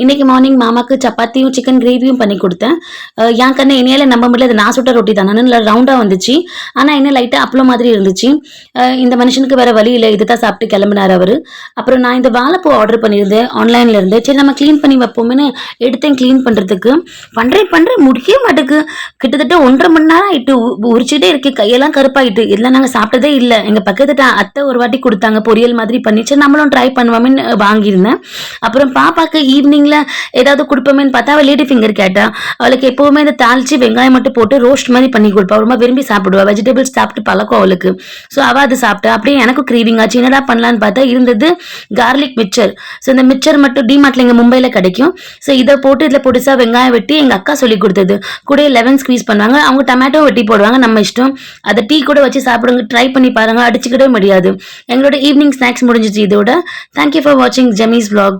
இன்னைக்கு மார்னிங் மாமாக்கு சப்பாத்தியும் சிக்கன் கிரேவியும் பண்ணி கொடுத்தேன். என் கண்ணு என்னையால நம்ப முடியல. அது நான் சுட்ட ரொட்டி தானே, நல்லா ரவுண்டா வந்துச்சு. ஆனா என்ன லைட்டா அப்பளம் மாதிரி இருந்துச்சு. இந்த மனுஷனுக்கு வேற வழி இல்ல. இதுதான் சாப்பிட்டு கிளம்பினாரு அவரு. அப்புறம் நான் இந்த வாழைப்பூ ஆர்டர் பண்ணியிருந்தேன் ஆன்லைன்ல இருந்து. சரி நம்ம க்ளீன் பண்ணி வைப்போம்னு எடுத்தேன் க்ளீன் பண்றதுக்கு. பண்றேன் முடியவே மாட்டேக்கு. கிட்டத்தட்ட 1.5 மணி நேரம் ஆயிட்டு. உரிச்சுட்டே இருக்கு. கையெல்லாம் கருப்பாயிட்டு. இதெல்லாம் நாங்க சாப்பிட்டதே இல்ல. எங்க பக்கத்து அத்தை ஒரு வாட்டி கொடுத்தாங்க பொரியல் மாதிரி பண்ணி. சரி நம்மளும் ட்ரை பண்ணுவோம்னு வாங்கியிருந்தேன். அப்புறம் பாப்பாக்கு ஈவினிங்ல ஏதாவது கொடுப்போமேன்னு பார்த்தா அவள் லேடி ஃபிங்கர் கேட்டா. அவளுக்கு எப்பவுமே இந்த தாளிச்சு வெங்காயம் மட்டும் போட்டு ரோஸ்ட் மாதிரி பண்ணி கொடுப்பா. ரொம்ப விரும்பி சாப்பிடுவா. வெஜிடபிள்ஸ் சாப்பிட்டு பழக்கம் அவளுக்கு. ஸோ அவள் அது சாப்பிட்டா. அப்படியே எனக்கு கிரீவிங் ஆச்சு. என்னடா பண்ணலான்னு பார்த்தா இருந்தது கார்லிக் மிக்சர். ஸோ இந்த மிக்சர் மட்டும் டிமார்ட்ல இங்கே மும்பையில் கிடைக்கும். ஸோ இதை போட்டு இதில் பொடிசா வெங்காயம் வெட்டி எங்கள் அக்கா சொல்லி கொடுத்தது. கூட லெமன் ஸ்குவீஸ் பண்ணுவாங்க. அவங்க டொமேட்டோ வெட்டி போடுவாங்க. நம்ம இஷ்டம். அதை டீ கூட வச்சு சாப்பிடுங்க. ட்ரை பண்ணி பாருங்க. அடிச்சுக்கிட்டே முடியாது. எங்களோட ஈவினிங் ஸ்நாக்ஸ் முடிஞ்சிச்சு இதோட. தேங்க்யூ ஃபார் வாட்சிங் ஜெமிஸ் vlog.